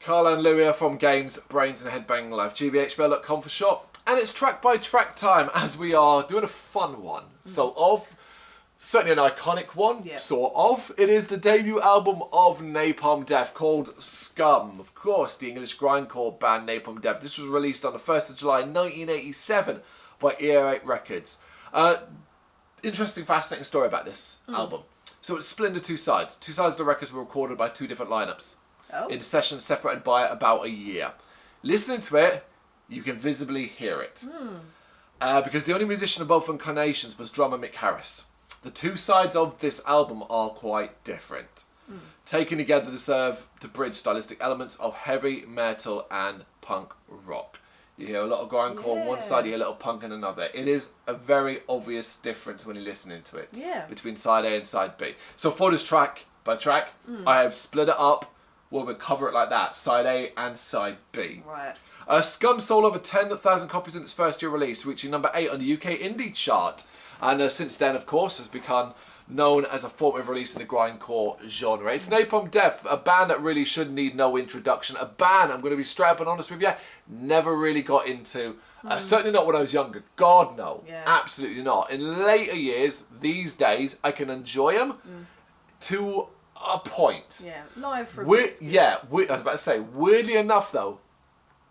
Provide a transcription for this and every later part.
Carl and Louis are from games, Brrraains A Head-Banging Life, gbhblofficial for short. And it's track by track time as we are doing a fun one. Certainly an iconic one, sort of. It is the debut album of Napalm Death called Scum. Of course, the English grindcore band Napalm Death. This was released on the 1st of July 1987 by Ear 8 Records. Interesting, fascinating story about this album. So it's split into two sides. Two sides of the records were recorded by two different lineups. In sessions separated by about a year. Listening to it, you can visibly hear it. Because the only musician of both incarnations was drummer Mick Harris. The two sides of this album are quite different. Taken together, they serve to bridge stylistic elements of heavy metal and punk rock. You hear a lot of grindcore on one side, you hear a little punk on another. It is a very obvious difference when you're listening to it between side A and side B. So for this track by track, I have split it up. We'll cover it like that, side A and side B. Right. Scum sold over 10,000 copies in its first year release, reaching number 8 on the UK indie chart. And since then, of course, has become known as a formative release in the grindcore genre. It's Napalm Death, a band that really should need no introduction. A band, I'm going to be straight up and honest with you, never really got into. Certainly not when I was younger. God, no. Absolutely not. In later years, these days, I can enjoy them to a point. Yeah, live for a bit. I was about to say, weirdly enough, though,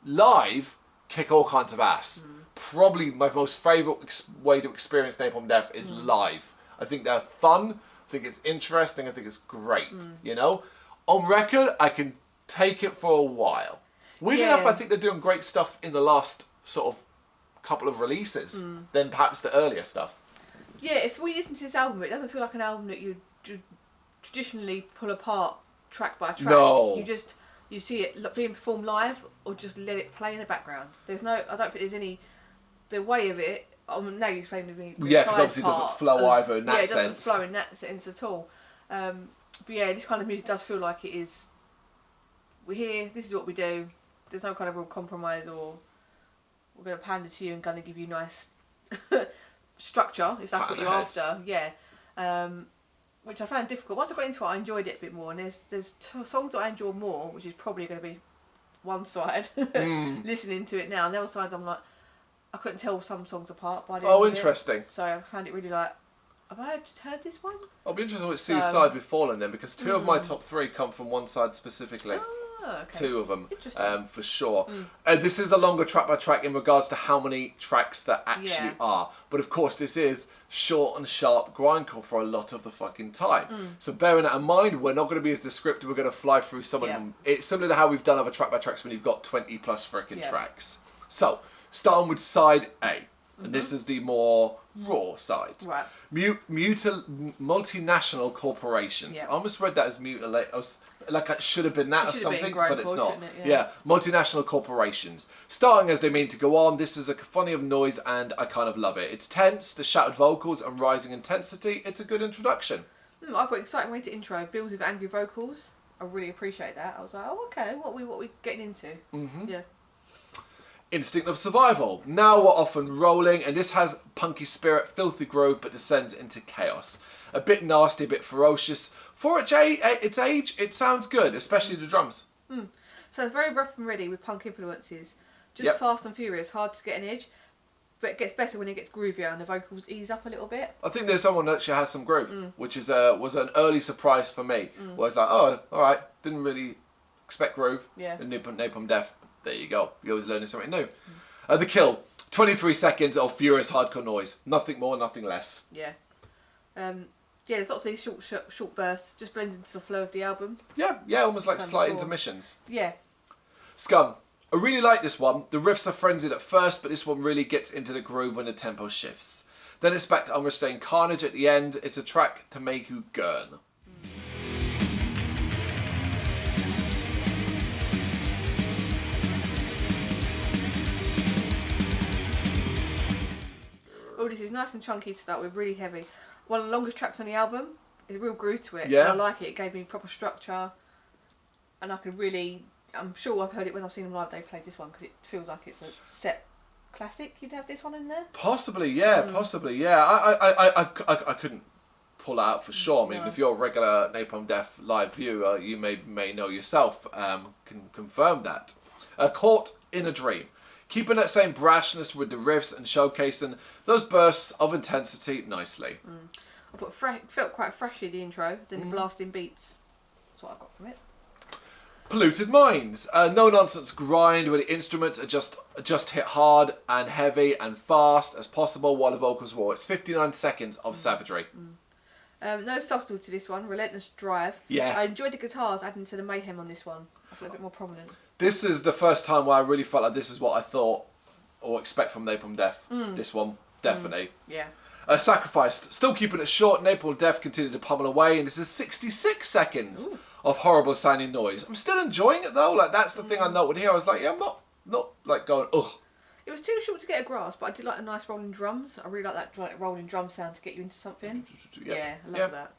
live kick all kinds of ass. Probably my most favourite way to experience Napalm Death is live. I think they're fun. I think it's interesting. I think it's great. You know, on record, I can take it for a while. Weirdly enough, I think they're doing great stuff in the last sort of couple of releases than perhaps the earlier stuff. Yeah, if we listen to this album, it doesn't feel like an album that you traditionally pull apart track by track. No. You see it being performed live, or just let it play in the background. I don't think there's any. The way of it, now you explained to me. Yeah, because obviously it doesn't flow either in that sense. Yeah, it doesn't flow in that sense at all. But yeah, this kind of music does feel like it is. We're here. This is what we do. There's no kind of real compromise, or we're going to hand it to you and going to give you nice structure if that's what you're after. Yeah. Which I found difficult. Once I got into it, I enjoyed it a bit more. And there's songs that I enjoy more, which is probably going to be one side. Listening to it now, and the other sides I'm like, I couldn't tell some songs apart. By the end of interesting. So I found it really like, have I just heard this one? I'll be interested to see which side we've fallen then, because two of my top 3 come from one side specifically. Okay. 2 of them, for sure. This is a longer track by track in regards to how many tracks there actually are. But of course, this is short and sharp grindcore for a lot of the fucking time. So bearing that in mind, we're not going to be as descriptive. We're going to fly through some of them. It's similar to how we've done other track by tracks when you've got 20 plus freaking tracks. So, starting with side A. And this is the more raw side. Right. Multinational corporations. I almost read that as mutilate. I was like, it should have been that or something, but it's not. Multinational corporations. Starting as they mean to go on, this is a cacophony of noise and I kind of love it. It's tense, the shouted vocals and rising intensity. It's a good introduction. I've got an exciting way to intro. Builds with angry vocals. I really appreciate that. I was like, oh, okay, what are we getting into? Yeah. Instinct of survival. Now we're off and rolling, and this has punky spirit, filthy groove, but descends into chaos. A bit nasty, a bit ferocious. For its age, it sounds good, especially the drums. Sounds very rough and ready with punk influences. Just fast and furious, hard to get an edge, but it gets better when it gets groovier and the vocals ease up a little bit. I think there's someone that actually has some groove, which is was an early surprise for me. Where it's like, oh, all right, didn't really expect groove in Napalm Death. There you go. You're always learning something new. The Kill. 23 seconds of furious hardcore noise. Nothing more, nothing less. Yeah. There's lots of these short bursts. Just blends into the flow of the album. Yeah, almost like slight intermissions. Yeah. Scum. I really like this one. The riffs are frenzied at first, but this one really gets into the groove when the tempo shifts. Then it's back to unrestrained carnage at the end. It's a track to make you gurn. Oh, this is nice and chunky to start with, really heavy. One of the longest tracks on the album. There's a real groove to it. Yeah. And I like it. It gave me proper structure. And I could really... I'm sure I've heard it when I've seen them live, they played this one, because it feels like it's a set classic. You'd have this one in there? Possibly, yeah. Possibly, yeah. I couldn't pull out for sure. I mean, if you're a regular Napalm Death live viewer, you may know yourself, can confirm that. Caught in a Dream. Keeping that same brashness with the riffs and showcasing those bursts of intensity nicely. I felt quite freshy, the intro, then the blasting beats. That's what I got from it. Polluted Minds. No nonsense grind where the instruments are just hit hard and heavy and fast as possible while the vocals roar. It's 59 seconds of savagery. No subtlety to this one. Relentless drive. Yeah. I enjoyed the guitars adding to the mayhem on this one. I feel a bit more prominent. This is the first time where I really felt like this is what I thought or expect from Napalm Death. This one, definitely. Yeah. Sacrificed. Still keeping it short, Napalm Death continued to pummel away, and this is 66 seconds of horrible sounding noise. I'm still enjoying it though. Like, that's the thing I noted here. I was like, yeah, I'm not like going, ugh. It was too short to get a grasp, but I did like the nice rolling drums. I really like that like rolling drum sound to get you into something. Yeah, I love that.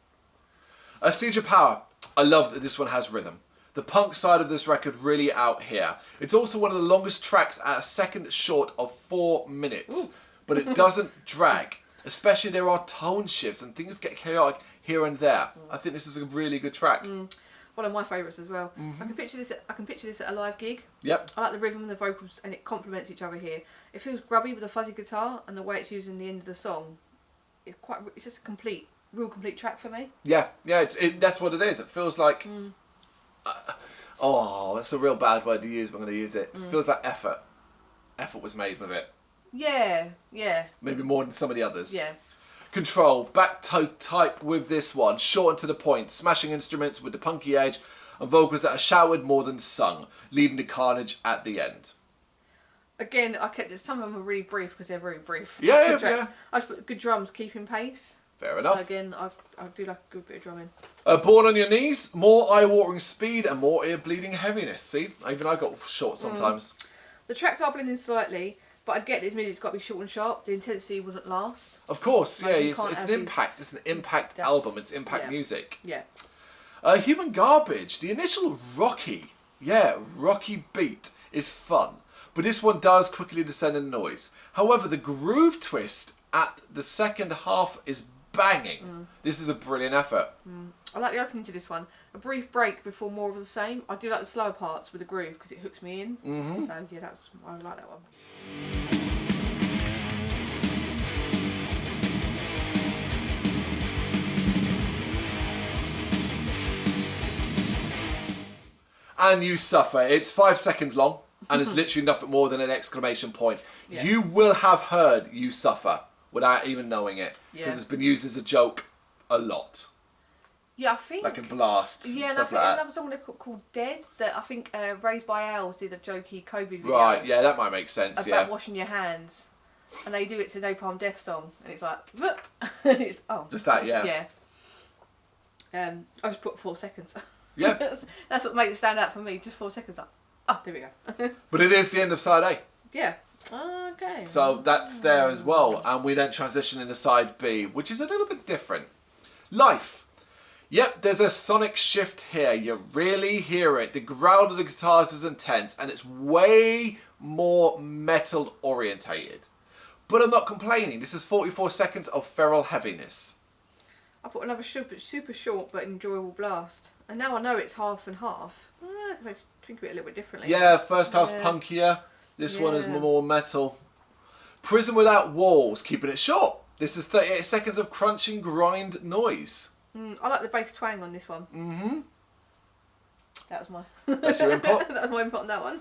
A Siege of Power. I love that this one has rhythm. The punk side of this record really out here. It's also one of the longest tracks at a second short of 4 minutes, but it doesn't drag. Especially there are tone shifts and things get chaotic here and there. I think this is a really good track. One of my favourites as well. I can picture this at a live gig. Yep. I like the rhythm and the vocals, and it complements each other here. It feels grubby with a fuzzy guitar, and the way it's used in the end of the song, it's just a real complete track for me. Yeah, that's what it is. It feels like, that's a real bad word to use, but I'm going to use it. It feels like effort. Effort was made with it. Yeah. Maybe more than some of the others. Yeah. Control, back type with this one, short and to the point, smashing instruments with the punky edge, and vocals that are shouted more than sung, leading to carnage at the end. Again, I kept it. Some of them are really brief because they're very brief. Yeah. I just put good drums, keeping pace. Fair enough. So again, I do like a good bit of drumming. Born on Your Knees, more eye-watering speed and more ear-bleeding heaviness. See, even I got short sometimes. The tracks are blending slightly. But I get this music's got to be short and sharp. The intensity wouldn't last. Of course, like, it's an impact. It's an impact album. It's impact music. Yeah. Human Garbage. The initial rocky beat is fun. But this one does quickly descend in noise. However, the groove twist at the second half is banging. This is a brilliant effort. I like the opening to this one. A brief break before more of the same. I do like the slower parts with the groove because it hooks me in. So yeah, I like that one. And You Suffer. It's 5 seconds long, and it's literally nothing more than an exclamation point. Yeah. You will have heard You Suffer without even knowing it, because it's been used as a joke a lot. Yeah, I think. Like in blasts and stuff like that. There's another song they've got called Dead that I think Raised by Owls did a jokey COVID video. Right, yeah, that might make sense, about washing your hands. And they do it to Napalm Death song. And it's like, and it's, just that, yeah. Yeah. I just put 4 seconds. Yeah. That's what makes it stand out for me, just 4 seconds. There we go. But it is the end of side A. Yeah. Okay. So that's there as well. And we then transition into side B, which is a little bit different. Life. Yep, there's a sonic shift here. You really hear it. The growl of the guitars is intense, and it's way more metal orientated. But I'm not complaining. This is 44 seconds of feral heaviness. I put another super short but enjoyable blast. And now I know it's half and half. Let's think of it a little bit differently. Yeah, first half's punkier. This one is more metal. Prison Without Walls, keeping it short. This is 38 seconds of crunching grind noise. I like the bass twang on this one. That was my... That's your input? That was my input on that one.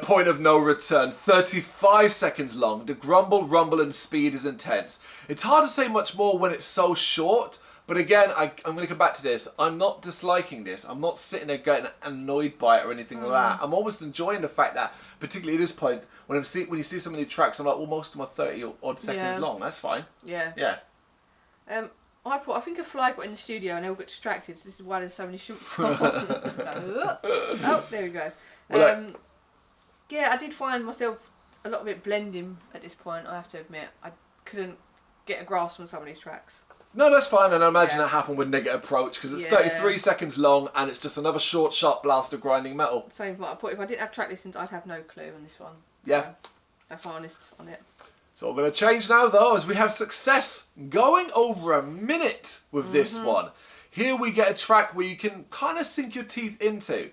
Point of No Return, 35 seconds long. The grumble, rumble and speed is intense. It's hard to say much more when it's so short, but again, I'm going to come back to this. I'm not disliking this. I'm not sitting there getting annoyed by it or anything like that. I'm almost enjoying the fact that, particularly at this point, when you see so many tracks, I'm like, well, most of them are 30 odd seconds long. That's fine. Yeah. Yeah. I think a fly got in the studio and they all got distracted, so this is why there's so many shoots on. Oh, there we go. Yeah, I did find myself a lot of it blending at this point, I have to admit. I couldn't get a grasp on some of these tracks. No, that's fine, and I imagine that happened with Negative Approach, because it's 33 seconds long, and it's just another short, sharp blast of grinding metal. Same what I put. If I didn't have track listings, I'd have no clue on this one. Yeah. So, that's my honest on it. So I'm going to change now, though, as we have success going over a minute with this one. Here we get a track where you can kind of sink your teeth into.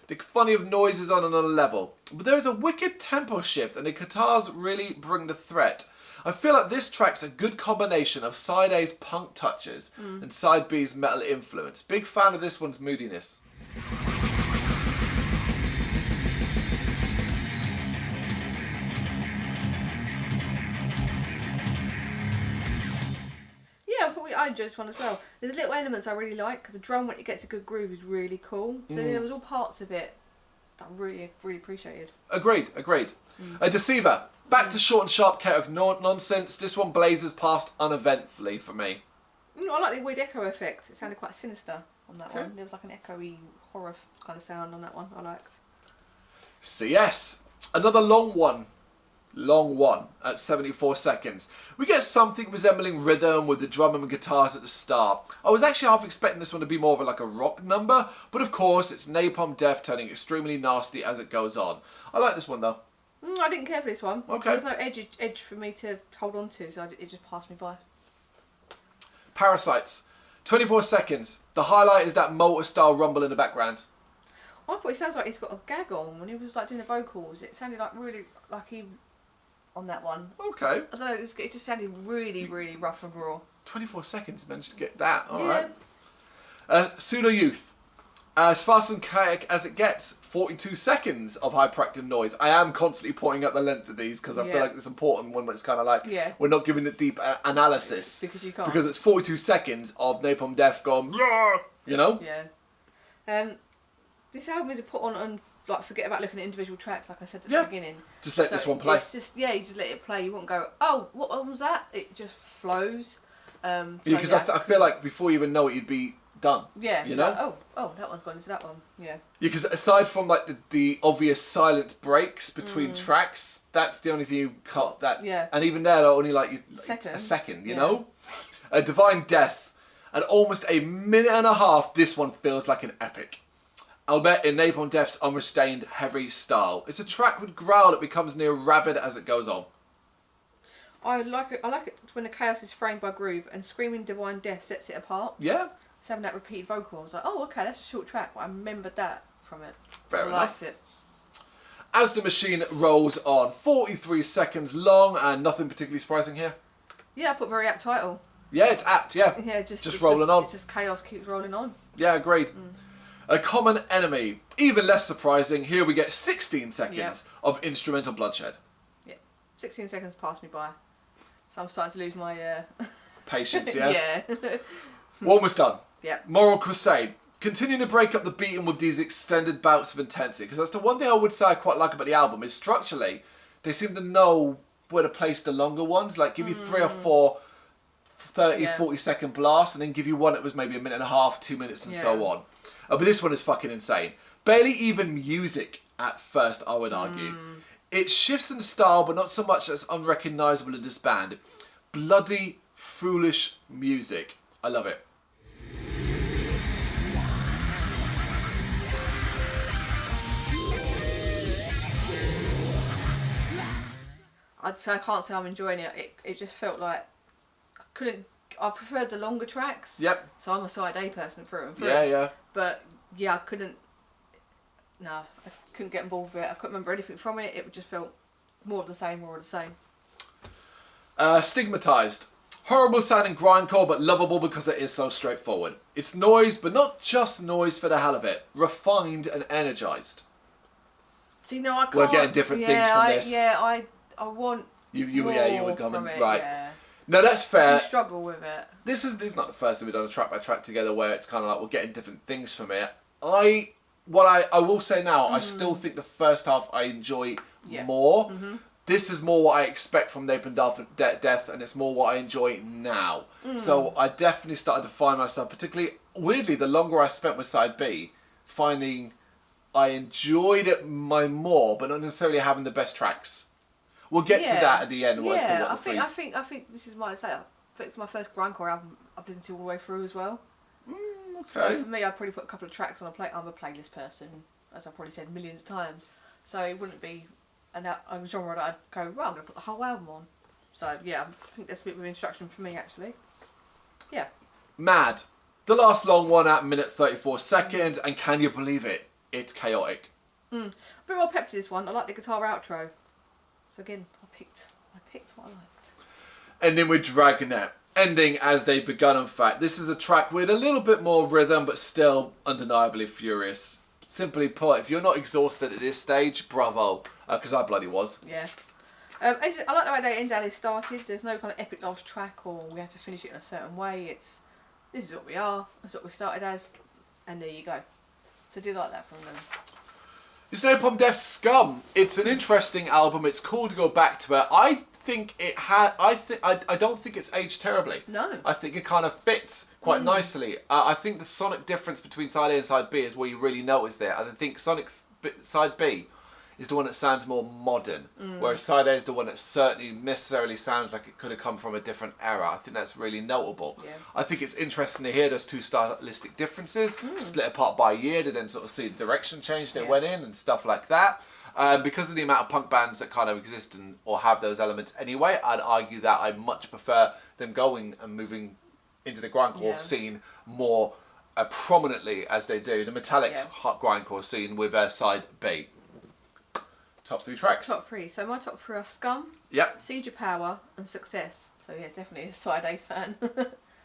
The funny of noises on another level. But there is a wicked tempo shift, and the guitars really bring the threat. I feel like this track's a good combination of side A's punk touches and side B's metal influence. Big fan of this one's moodiness. I enjoy this one as well. There's little elements I really like. The drum, when it gets a good groove, is really cool. So there was all parts of it that I really, really appreciated. Agreed. A Deceiver. Back to short and sharp chaotic nonsense. This one blazes past uneventfully for me. I like the weird echo effect. It sounded quite sinister on that one. There was like an echoey horror kind of sound on that one. I liked. CS. Another long one at 74 seconds. We get something resembling rhythm with the drum and guitars at the start. I was actually half expecting this one to be more of like a rock number, but of course it's Napalm Death turning extremely nasty as it goes on. I like this one though. I didn't care for this one. Okay. There was no edge for me to hold on to, so it just passed me by. Parasites. 24 seconds. The highlight is that motor style rumble in the background. I thought it sounds like he's got a gag on when he was like doing the vocals. It sounded like really like he on that one. Okay. I don't know, it just sounded really, really rough and raw. 24 seconds managed to get that. Alright. Pseudo Youth. As fast and chaotic as it gets, 42 seconds of hyperactive noise. I am constantly pointing out the length of these because I feel like it's important when it's kind of like we're not giving it deep analysis. Because you can't. Because it's 42 seconds of Napalm Death going, you know? Yeah. This album is put on like forget about looking at individual tracks, like I said at the beginning. Just let this one play. It's just you just let it play. You won't go, oh, what one was that? It just flows. Because I feel like before you even know it, you'd be done. Yeah. You know? Like, oh, that one's gone into that one. Yeah. Because aside from like the obvious silent breaks between tracks, that's the only thing you cut. And even there, they're only like a second. You know. A Divine Death, and almost a minute and a half. This one feels like an epic. I'll bet in Napalm Death's unrestrained, heavy style. It's a track with growl that becomes near rabid as it goes on. I like it when the chaos is framed by groove and screaming Divine Death sets it apart. Yeah. It's having that repeated vocal. I was like, oh, okay, that's a short track, but I remembered that from it. Fair enough. I liked it. As the machine rolls on, 43 seconds long, and nothing particularly surprising here. Yeah, I put very apt title. Yeah, it's apt, yeah. Yeah, just rolling on. It's just chaos keeps rolling on. Yeah, agreed. A Common Enemy. Even less surprising, here we get 16 seconds of instrumental bloodshed. Yeah, 16 seconds passed me by. So I'm starting to lose my... Patience, yeah? Yeah. Almost done. Yeah. Moral Crusade. Continuing to break up the beating with these extended bouts of intensity, because that's the one thing I would say I quite like about the album, is structurally, they seem to know where to place the longer ones, like give you 3 or 4 30, 40 second blasts, and then give you one that was maybe a minute and a half, 2 minutes, and so on. But this one is fucking insane. Barely even music at first, I would argue. It shifts in style, but not so much that it's unrecognisable in this band. Bloody, foolish music. I love it. I can't say I'm enjoying it. It just felt like I preferred the longer tracks. Yep. So I'm a side A person through and through. Yeah. But yeah, I couldn't get involved with it. I couldn't remember anything from it. It just felt more of the same. Stigmatized. Horrible sounding grindcore, but lovable because it is so straightforward. It's noise, but not just noise for the hell of it. Refined and energized. See, no, I can't. We're getting different things from this. I want you more were coming from it, right. Yeah. No, that's fair. I struggle with it. This is not the first time we've done a track by track together where it's kind of like we're getting different things from it. I will say now, I still think the first half I enjoy more. This is more what I expect from Napalm Death, and it's more what I enjoy now. So I definitely started to find myself, particularly, weirdly, the longer I spent with side B, finding I enjoyed it more, but not necessarily having the best tracks. We'll get to that at the end. I think this is it's my first grindcore album I've listened to all the way through as well. Okay. So for me, I'd probably put a couple of tracks on a plate. I'm a playlist person, as I've probably said millions of times. So it wouldn't be a genre that I'd go, well, I'm going to put the whole album on. So yeah, I think that's a bit of instruction for me actually. Yeah. Mad. The last long one at minute 34 seconds, and can you believe it? It's chaotic. A bit more pep to this one. I like the guitar outro. So again, I picked what I liked. Ending with Dragnet. Ending as they've begun, in fact. This is a track with a little bit more rhythm, but still undeniably furious. Simply put, if you're not exhausted at this stage, bravo. Because I bloody was. Yeah. I like the way they end how they started. There's no kind of epic last track or we have to finish it in a certain way. This is what we are. That's what we started as. And there you go. So I do like that from them. It's Napalm Death Scum. It's an interesting album. It's cool to go back to it. I don't think it's aged terribly. No. I think it kind of fits quite nicely. I think the sonic difference between side A and side B is where you really notice there. I think side B is the one that sounds more modern, whereas side A is the one that certainly necessarily sounds like it could have come from a different era. I think that's really notable. Yeah. I think it's interesting to hear those two stylistic differences, split apart by a year, to then sort of see the direction change they went in and stuff like that. Because of the amount of punk bands that kind of exist or have those elements anyway, I'd argue that I much prefer them going and moving into the grindcore scene more prominently as they do the metallic grindcore scene with side B. Top 3 tracks. Top 3. So my top 3 are Scum, Yep. Siege of Power, and Success. So yeah, definitely a side A fan.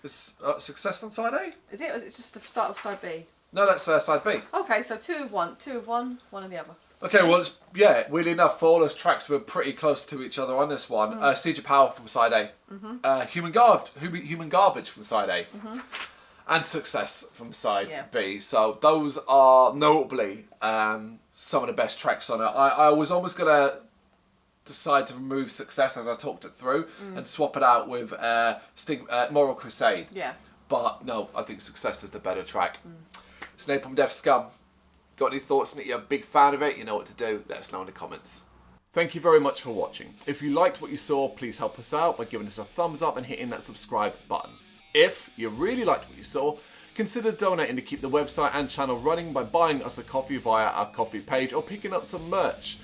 Is Success on side A? Is it? Or is it just the start of side B? No, that's side B. Okay, so 2 of one, one of the other. Okay, well, weirdly enough, all those tracks were pretty close to each other on this one. Siege of Power from side A. Human Garbage from side A. And Success from side B. So those are notably some of the best tracks on it. I was almost going to decide to remove Success as I talked it through and swap it out with Moral Crusade. Yeah. But no, I think Success is the better track. It's Napalm Death Scum. Got any thoughts and that you're a big fan of it? You know what to do. Let us know in the comments. Thank you very much for watching. If you liked what you saw, please help us out by giving us a thumbs up and hitting that subscribe button. If you really liked what you saw, consider donating to keep the website and channel running by buying us a coffee via our coffee page or picking up some merch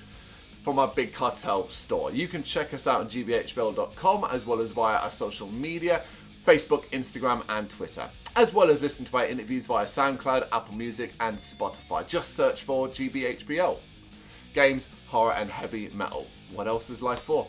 from our Big Cartel store. You can check us out on gbhbl.com as well as via our social media, Facebook, Instagram and Twitter, as well as listen to our interviews via SoundCloud, Apple Music and Spotify. Just search for GBHBL. Games, horror and heavy metal. What else is life for?